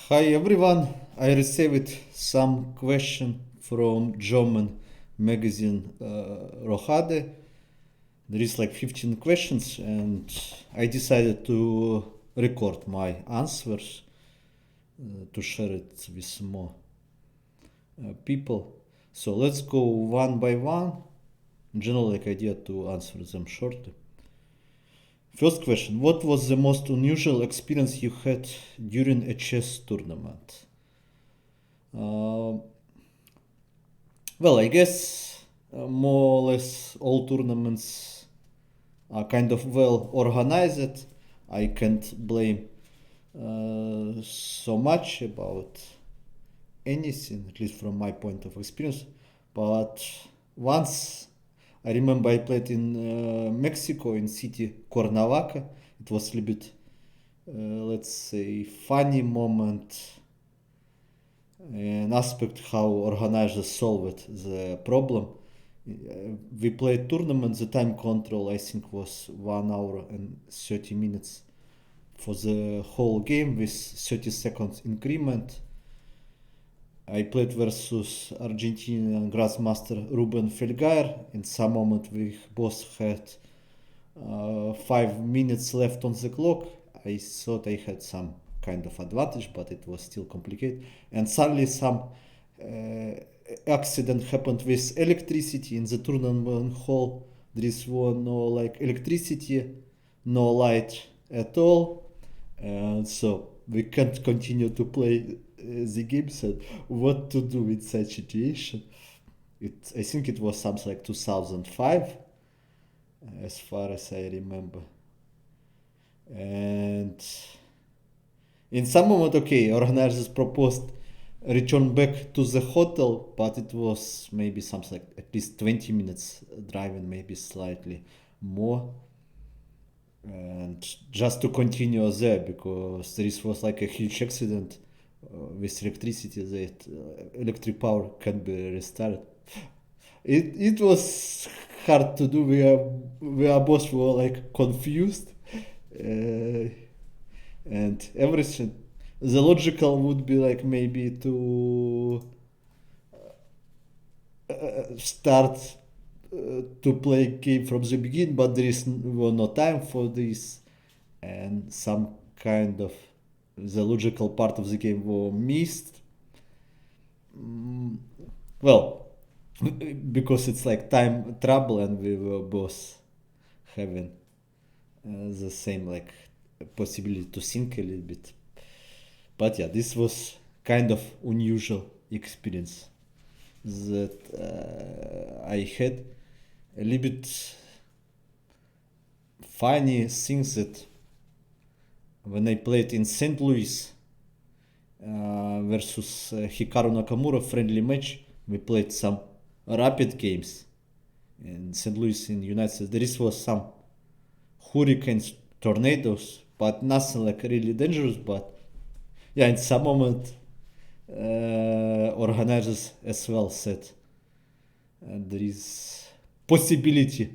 Hi everyone, I received some question from German magazine Rohade. There is like 15 questions and I decided to record my answers to share it with more people. So let's go one by one. General like idea to answer them shortly. First question, what was the most unusual experience you had during a chess tournament? Uh, Well, I guess more or less all tournaments are kind of well organized. I can't blame so much about anything, at least from my point of experience. But once I remember I played in Mexico in city Cuernavaca. It was a little bit, let's say, funny moment, an aspect how organizers solved the problem. We played tournament. The time control I think was 1 hour and 30 minutes for the whole game with 30 seconds increment. I played versus Argentinian Grandmaster Ruben Felgaer. In some moment we both had 5 minutes left on the clock. I thought I had some kind of advantage, but it was still complicated. And suddenly some uh, accident happened with electricity in the tournament hall. There is no like electricity, no light at all, and so we can't continue to play the game. So what to do with such situation? I think it was something like 2005, as far as I remember. And in some moment, okay, organizers proposed return back to the hotel, but it was maybe something like at least 20 minutes driving, maybe slightly more. And just to continue there, because this was like a huge accident with electricity, that electric power can be restarted. It was hard to do. We are both were like confused, and everything. The logical would be like maybe to start to play game from the beginning, but there is no time for this, and some kind of the logical part of the game were missed. Well, because it's like time trouble, and we were both having the same like possibility to think a little bit. But yeah, this was kind of unusual experience that I had. A little bit funny things that when I played in St. Louis versus Hikaru Nakamura friendly match, we played some rapid games in St. Louis in United States. There was some hurricanes, tornadoes, but nothing like really dangerous. But yeah, in some moment, organizers as well said there is possibility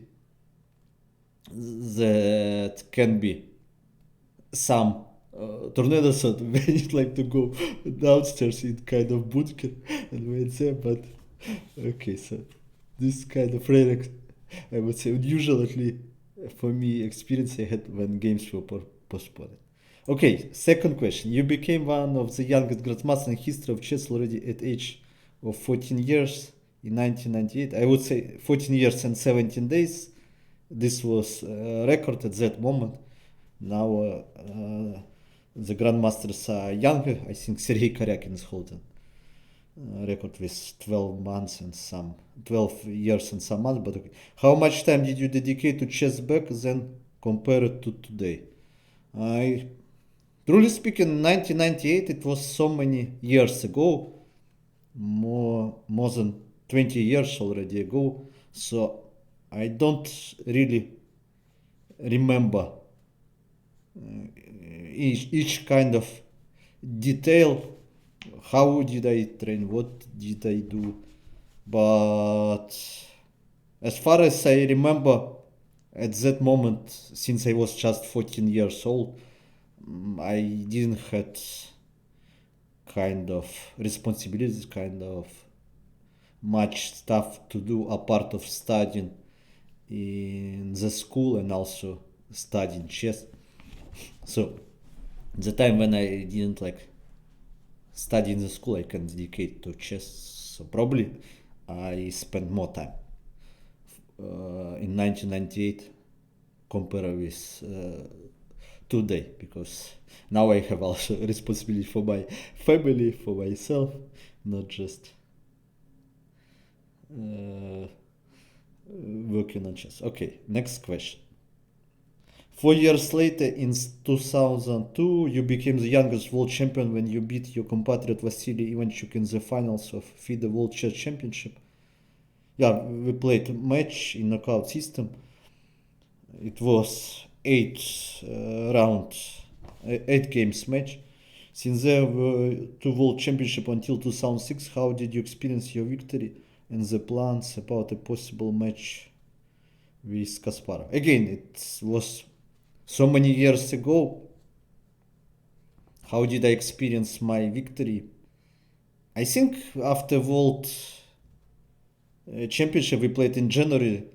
that can be some tornadoes, so we need like to go downstairs in kind of bunker and wait there. But okay, so this kind of rare, I would say unusually for me experience I had when games were postponed. Okay, second question. You became one of the youngest grandmasters in history of chess already at age of 14 years in 1998. I would say 14 years and 17 days. This was a record at that moment. Now the grandmasters are younger. I think Sergei Karyakin is holding record with 12 months and some 12 years and some months. But okay. How much time did you dedicate to chess back then compared to today? I truly speaking, 1998 it was so many years ago, more than 20 years already ago. So I don't really remember each kind of detail. How did I train? What did I do? But as far as I remember, at that moment, since I was just 14 years old, I didn't had kind of responsibilities, kind of much stuff to do apart of studying in the school and also studying chess. So the time when I didn't like study in the school, I can dedicate to chess. So probably I spent more time in 1998 compared with today, because now I have also responsibility for my family, for myself, not just working on chess. Okay, next question. 4 years later, in 2002, you became the youngest world champion when you beat your compatriot Vasily Ivanchuk in the finals of FIDE World Chess Championship. Yeah, we played a match in knockout system. It was 8 games match. Since there were 2 world championship until 2006, how did you experience your victory and the plans about a possible match with Kasparov? Again, it was so many years ago. How did I experience my victory? I think after World Championship we played in January,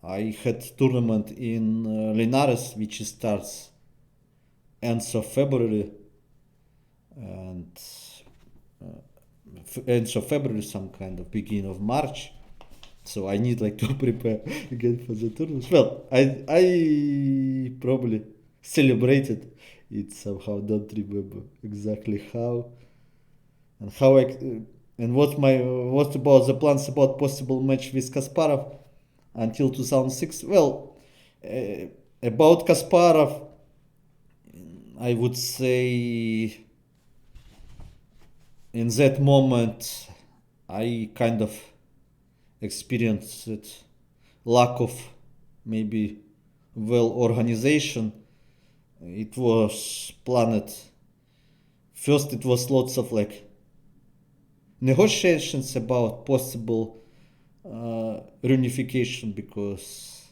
I had tournament in Linares, which starts ends of February, and ends of February, some kind of beginning of March. So I need like to prepare again for the tournament. Well, I probably celebrated it somehow. Don't remember exactly how and how I and what about the plans about possible match with Kasparov until 2006. Well, about Kasparov, I would say in that moment I kind of experienced lack of maybe well organization. It was planned. First, it was lots of like negotiations about possible reunification, because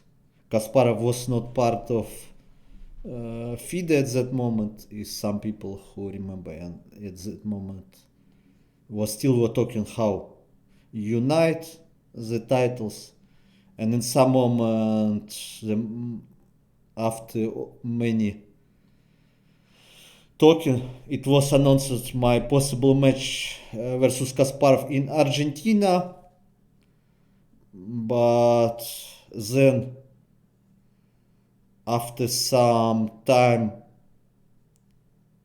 Kasparov was not part of FIDE at that moment, is some people who remember, and at that moment was still were talking how unite the titles, and in some moment after many talking, it was announced my possible match versus Kasparov in Argentina, but then after some time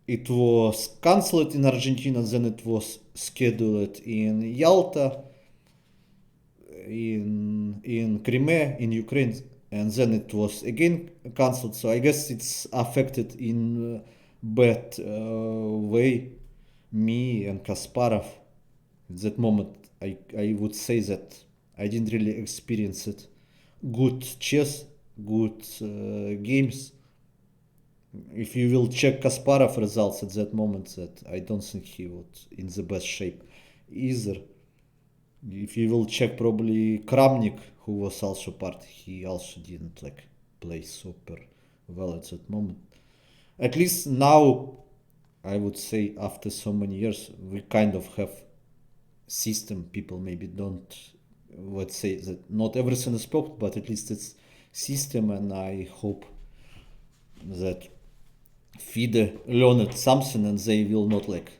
it was cancelled in Argentina, then it was scheduled in Yalta, in Crimea, in Ukraine, and then it was again cancelled. So I guess it's affected in bad way me and Kasparov. At that moment, I would say that I didn't really experience it. Good chess, good games. If you will check Kasparov results at that moment, that I don't think he was in the best shape either. If you will check probably Kramnik, who was also part, he also didn't like play super well at that moment. At least now, I would say after so many years, we kind of have system. People maybe don't, let's say that not everything is perfect, but at least it's system, and I hope that FIDE learned something and they will not like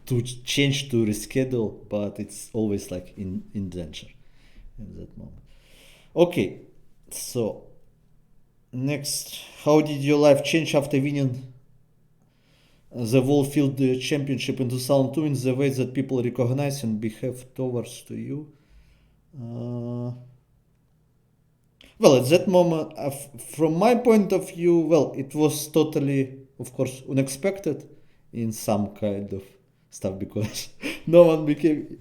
to change, to reschedule, but it's always like in danger in that moment. Okay, so next, how did your life change after winning the World Field Championship in 2002 in the way that people recognize and behave towards to you? Well, at that moment, from my point of view, well, it was totally, of course, unexpected in some kind of stuff, because no one became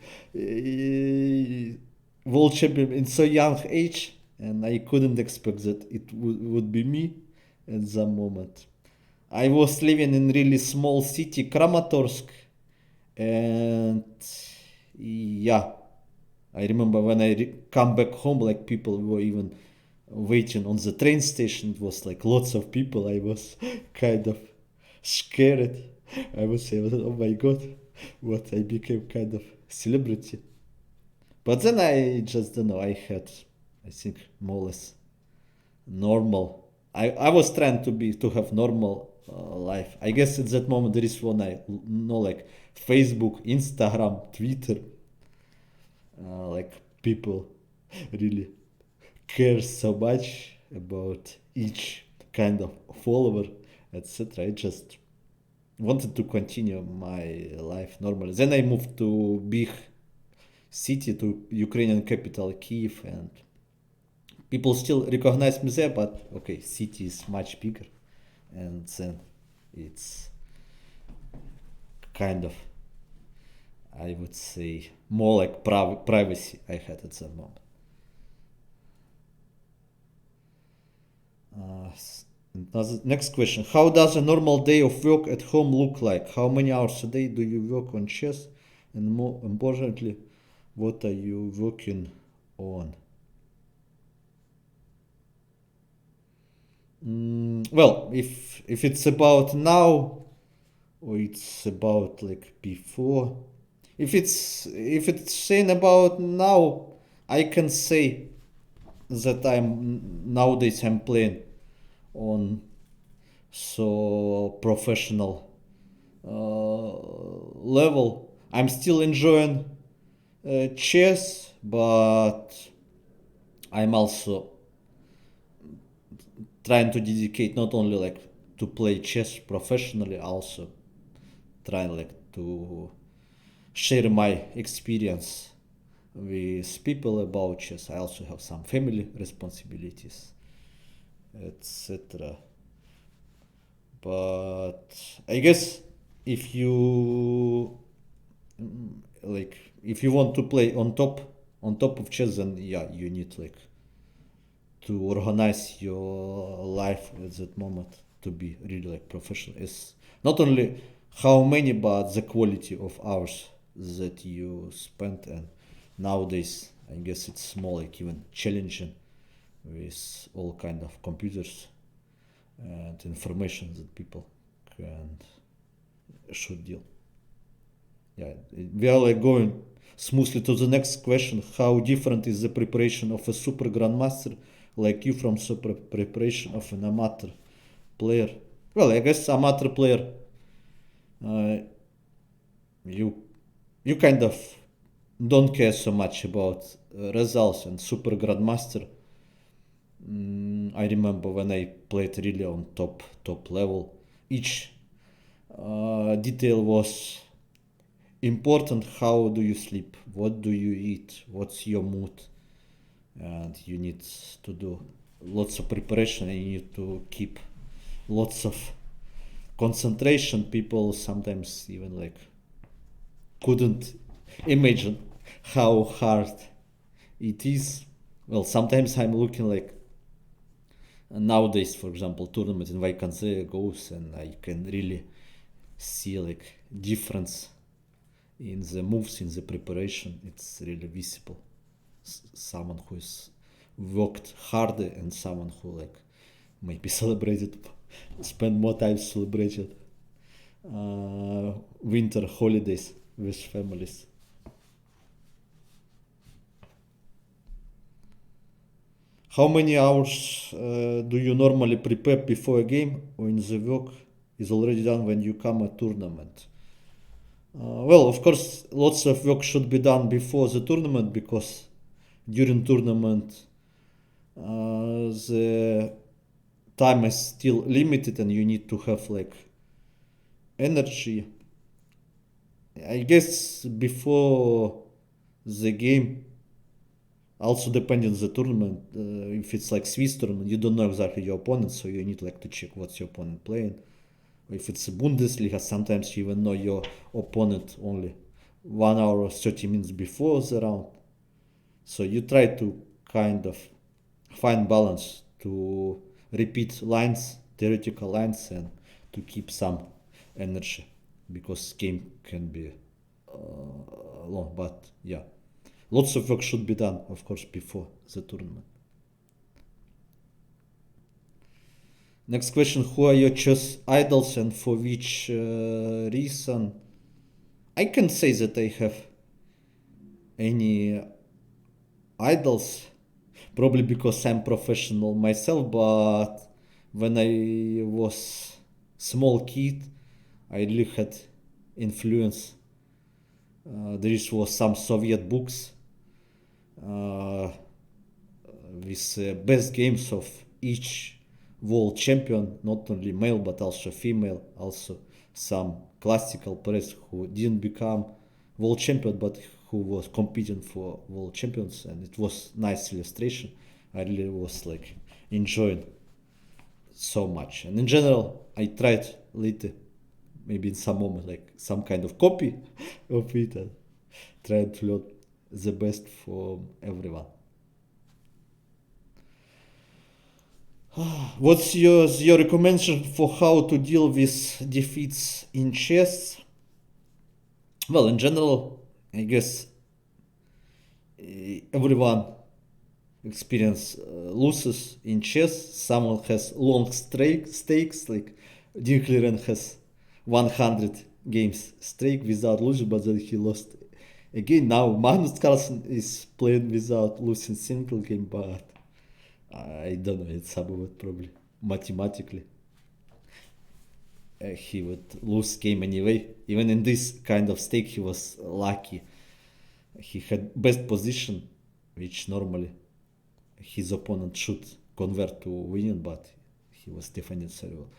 world champion in so young age, and I couldn't expect that it would be me at that moment. I was living in really small city, Kramatorsk, and yeah, I remember when I come back home, like people were even waiting on the train station. It was like lots of people. I was kind of scared. I would say, oh my god, what I became kind of celebrity. But then I just don't know. I had, I think, more or less normal. I was trying to have normal life. I guess at that moment there is one I know like Facebook, Instagram, Twitter. Like people really care so much about each kind of follower, etc. I just wanted to continue my life normally. Then I moved to big city, to Ukrainian capital Kiev, and people still recognize me there. But okay, city is much bigger, and then it's kind of, I would say, more like privacy I had at that moment. Next question. How does a normal day of work at home look like? How many hours a day do you work on chess? And more importantly, what are you working on? Well, if it's about now or it's about like before, if it's saying about now, I can say that I'm playing on so professional level. I'm still enjoying chess, but I'm also trying to dedicate not only like to play chess professionally, also trying like to share my experience with people about chess. I also have some family responsibilities, etc. But I guess if you like if you want to play on top of chess, then yeah, you need like to organize your life at that moment to be really like professional. It's not only how many but the quality of hours that you spend. And nowadays I guess it's more like even challenging with all kind of computers and information that people can should deal. Yeah, we are like going smoothly to the next question. How different is the preparation of a super grandmaster like you from super preparation of an amateur player? Well, I guess amateur player, uh, you you kind of don't care so much about results. And super grandmaster, I remember when I played really on top level, each detail was important. How do you sleep, what do you eat, what's your mood, and you need to do lots of preparation, and you need to keep lots of concentration. People sometimes even like couldn't imagine how hard it is. Well, sometimes I'm looking like nowadays, for example, tournament in Vaikanze goes, and I can really see like difference in the moves, in the preparation. It's really visible. Someone who's worked harder and someone who like maybe celebrated, spend more time celebrated winter holidays with families. How many hours do you normally prepare before a game, or in the work is already done when you come a tournament? Well, of course, lots of work should be done before the tournament, because during tournament the time is still limited and you need to have like energy. I guess before the game, also depending on the tournament, if it's like Swiss tournament, you don't know exactly your opponent, so you need like to check what's your opponent playing. Or if it's a Bundesliga, sometimes you even know your opponent only 1 hour or 30 minutes before the round. So you try to kind of find balance to repeat lines, theoretical lines, and to keep some energy, because game can be long. But yeah, lots of work should be done, of course, before the tournament. Next question. Who are your chess idols and for which reason? I can't say that I have any idols, probably because I'm professional myself, but when I was small kid, I really had influence. There was some Soviet books uh, with best games of each world champion, not only male but also female, also some classical players who didn't become world champion but who was competing for world champions, and it was nice illustration. I really was like enjoying so much, and in general I tried later, maybe in some moment, like some kind of copy of it, and tried to learn the best from everyone. What's your recommendation for how to deal with defeats in chess? Well, in general, I guess everyone experience losses in chess. Someone has long stakes, like Dean Clearen has 100 games streak without losing, but then he lost again. Now Magnus Carlsen is playing without losing single game, but I don't know. It's about probably mathematically he would lose game anyway. Even in this kind of stake, he was lucky. He had best position, which normally his opponent should convert to winning, but he was defending so well.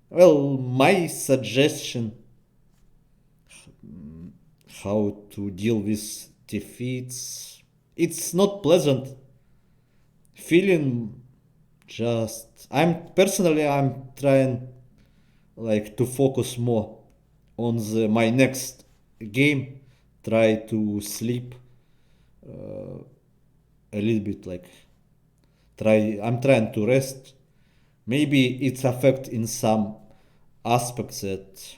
Well, my suggestion how to deal with defeats, it's not pleasant feeling. Just I'm trying like to focus more on my next game, try to sleep a little bit, like I'm trying to rest. Maybe it's affect in some aspects that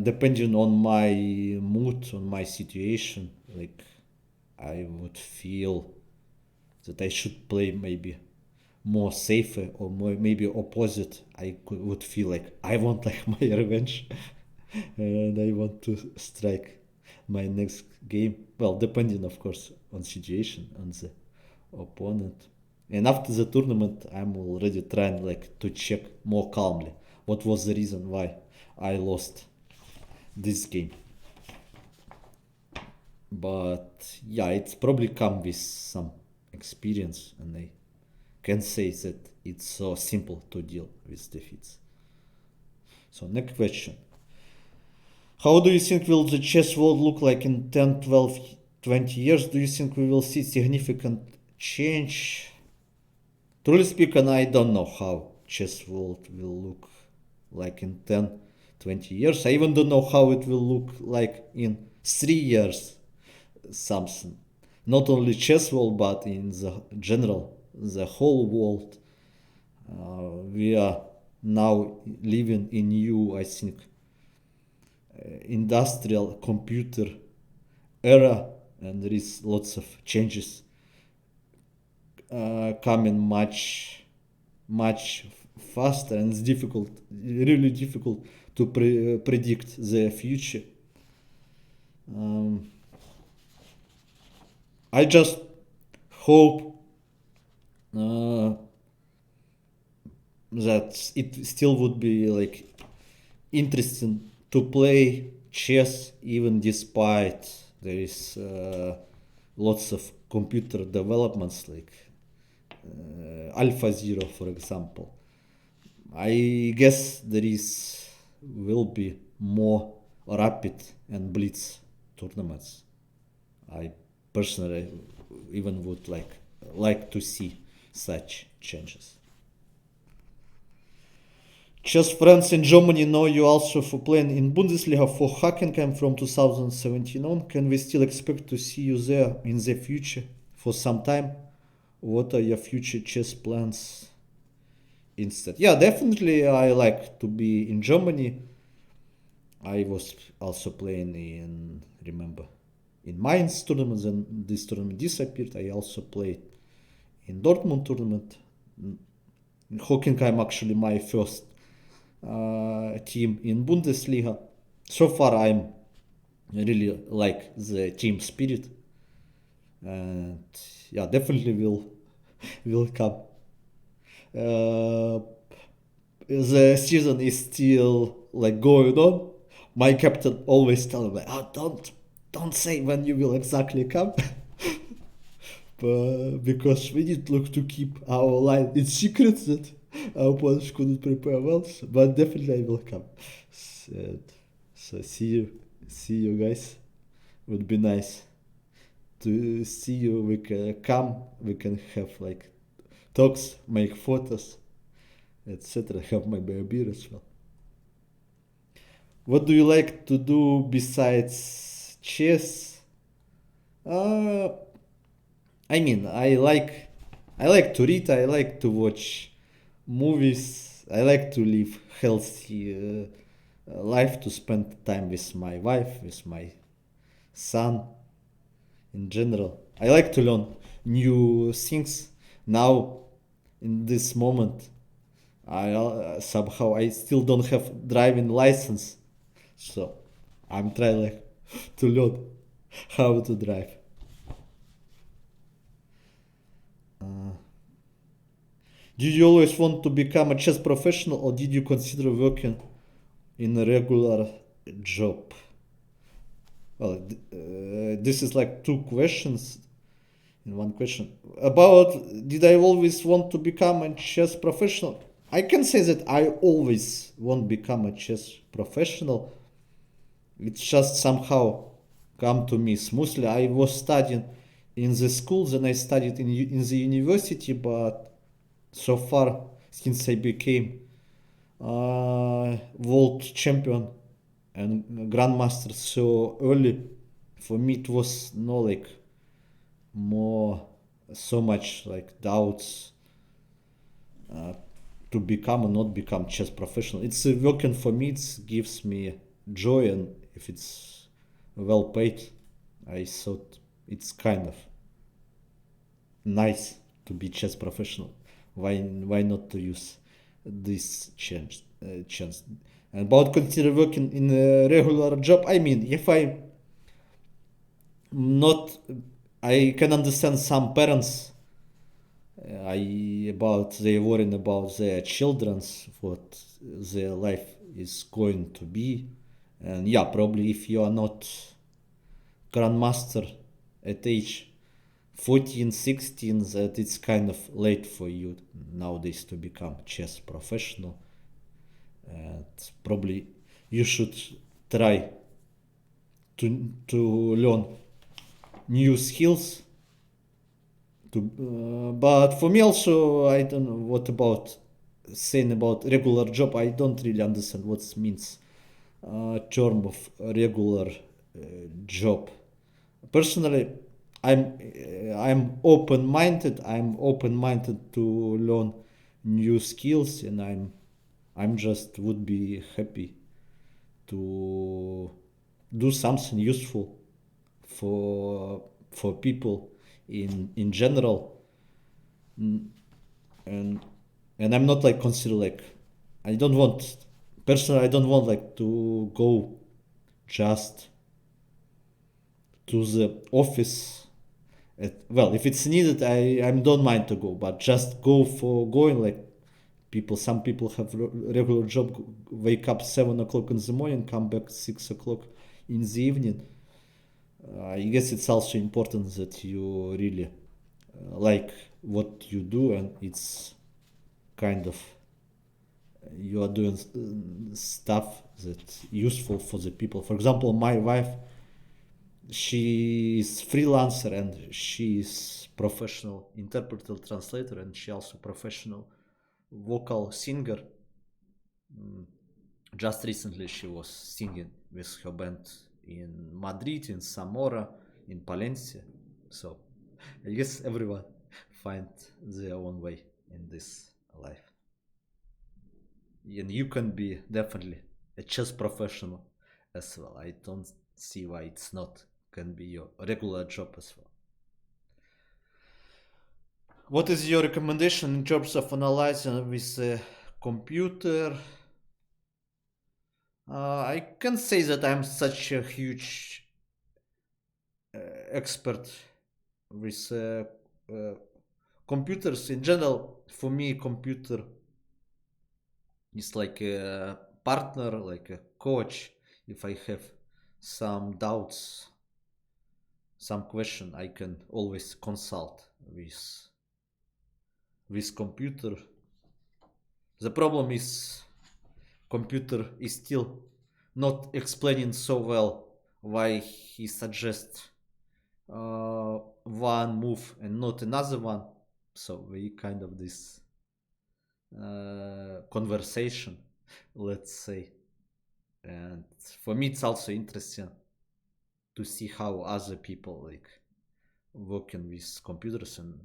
depending on my mood, on my situation, like I would feel that I should play maybe more safer, or more maybe opposite. Would feel like I want like my revenge and I want to strike my next game. Well, depending of course on situation, on the opponent. And after the tournament, I'm already trying like to check more calmly what was the reason why I lost this game. But yeah, it's probably come with some experience, and I can say that it's so simple to deal with defeats. So next question. How do you think will the chess world look like in 10, 12, 20 years? Do you think we will see significant change? Truly speaking, I don't know how chess world will look like in 10, 20 years. I even don't know how it will look like in 3 years. Something. Not only chess world, but in the general, the whole world. We are now living in new, I think, industrial computer era, and there is lots of changes coming much faster, and it's difficult, really difficult to predict the future. um, I just hope that it still would be like interesting to play chess, even despite there is lots of computer developments, like AlphaZero, for example. I guess there is will be more rapid and blitz tournaments. I personally even would like to see such changes. Chess friends in Germany know you also for playing in Bundesliga for Hackenheim from 2017 on. Can we still expect to see you there in the future for some time? What are your future chess plans instead? Yeah, definitely I like to be in Germany. I was also playing in, remember, in Mainz tournament, then this tournament disappeared. I also played in Dortmund tournament. In Hockenheim, actually my first team in Bundesliga. So far, I'm really like the team spirit, and yeah, definitely will come. Uh, the season is still like going on. My captain always tell me, "Oh, don't say when you will exactly come." Because we need to keep our line in secret that our opponents couldn't prepare well. But definitely I will come. So, so see you guys. Would be nice to see you. We can come. We can have like talks, make photos, etc. Have my beer as well. What do you like to do besides chess? Uh, I mean, I like to read. I like to watch movies. I like to live healthy life. To spend time with my wife, with my son. In general, I like to learn new things. Now, in this moment, I somehow I still don't have driving license, so I'm trying like to learn how to drive. Did you always want to become a chess professional, or did you consider working in a regular job? Well, this is like two questions in one question. About did I always want to become a chess professional? I can say that I always want to become a chess professional. It's just somehow come to me smoothly. I was studying in the school, then I studied in the university, but so far since I became world champion and grandmaster so early, for me it was no like more so much like doubts to become or not become chess professional. It's working for me. It gives me joy, and if it's well paid, I thought it's kind of nice to be chess professional. Why not to use this chance? And about consider working in a regular job. I mean, if I not, I can understand some parents. I about they worrying about their children's what their life is going to be, and yeah, probably if you are not grandmaster at age 14, 16, that it's kind of late for you nowadays to become chess professional, and probably you should try to learn new skills to but for me also I don't know what about saying about regular job. I don't really understand what means term of regular job. Personally, I'm open-minded. I'm open-minded to learn new skills, and I'm just would be happy to do something useful for people in general. And I'm not like consider like I don't want personally I don't want like to go just to the office well, if it's needed, I don't mind to go, but just go for going like people. Some people have regular job, wake up 7 o'clock in the morning, come back 6 o'clock in the evening. I guess it's also important that you really like what you do, and it's kind of you are doing stuff that's useful for the people. For example, my wife, she is freelancer and she is professional interpreter translator, and she also professional vocal singer. Just recently she was singing with her band in Madrid, in Zamora, in Palencia. So I guess everyone find their own way in this life, and you can be definitely a chess professional as well. I don't see why it's not can be your regular job as well. What is your recommendation in terms of analyzing with a computer? I can say that I'm such a huge expert with computers in general. For me, computer is like a partner, like a coach. If I have some doubts, some question, I can always consult with computer. The problem is computer is still not explaining so well why he suggests one move and not another one. So we kind of this conversation, let's say. And for me, it's also interesting to see how other people like working with computers, and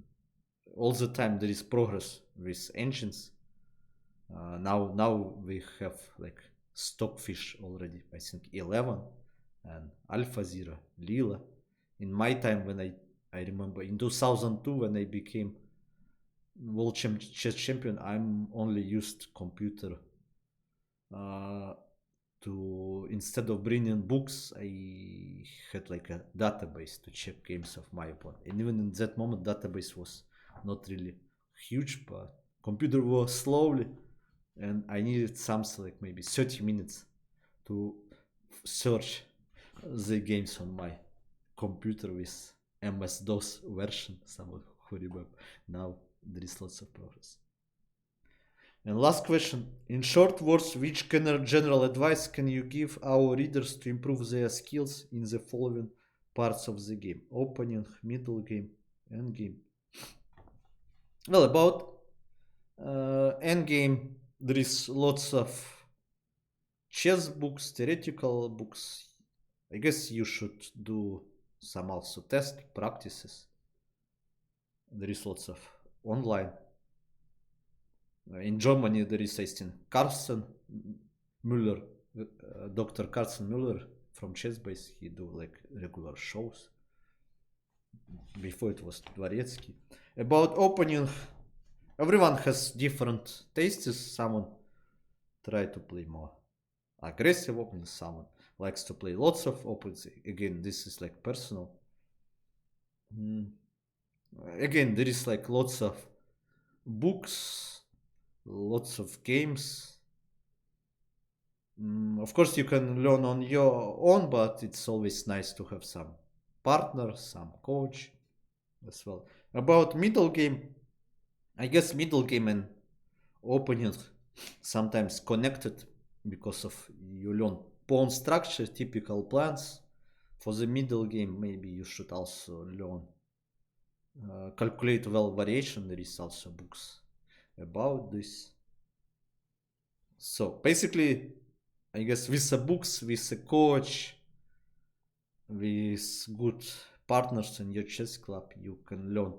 all the time there is progress with engines. Now we have like Stockfish already, I think 11, and AlphaZero, Lila. In my time, when I remember in 2002 when I became world chess champion, I'm only used computer uh, to, instead of bringing books, I had like a database to check games of my opponent. And even in that moment, database was not really huge, but computer was slowly, and I needed something like maybe 30 minutes to search the games on my computer with MS-DOS version. Someone who remember. Now there is lots of progress. And last question. In short words, which general advice can you give our readers to improve their skills in the following parts of the game? Opening, middle game, end game. Well, about end game, there is lots of chess books, theoretical books. I guess you should do some also test practices. There is lots of online. In Germany, there is, I think, Carsten Müller, Dr. Carsten Müller from Chessbase. He do like regular shows. Before it was Dvoretsky. About opening, everyone has different tastes. Someone try to play more aggressive opening. Someone likes to play lots of opens. Again, this is like personal. Again, there is like lots of books, lots of games. Of course, you can learn on your own, but it's always nice to have some partner, some coach as well. About middle game, I guess middle game and opening sometimes connected because of you learn pawn structure, typical plans. For the middle game, maybe you should also learn calculate well variation. There is also books about this. So basically, I guess with the books, with a coach, with good partners in your chess club, you can learn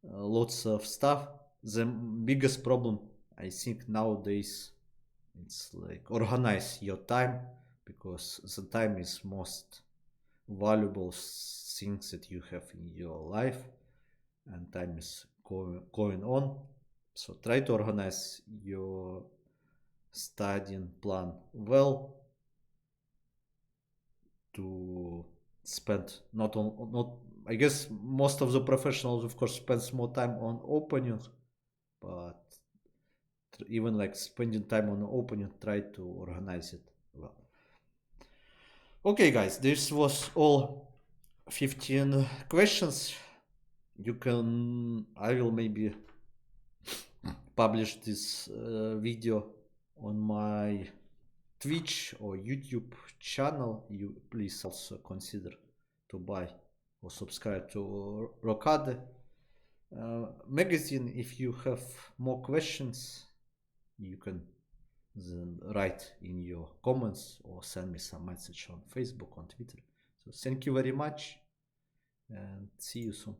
lots of stuff. The biggest problem, I think, nowadays, it's like organize your time, because the time is most valuable things that you have in your life, and time is going on. So try to organize your studying plan well, to spend not I guess most of the professionals of course spends more time on opening, but even like spending time on opening, try to organize it well. Okay guys, this was all 15 questions. You can, I will maybe publish this video on my Twitch or YouTube channel. You please also consider to buy or subscribe to Rocade magazine. If you have more questions, you can then write in your comments or send me some message on Facebook, on Twitter. So thank you very much, and see you soon.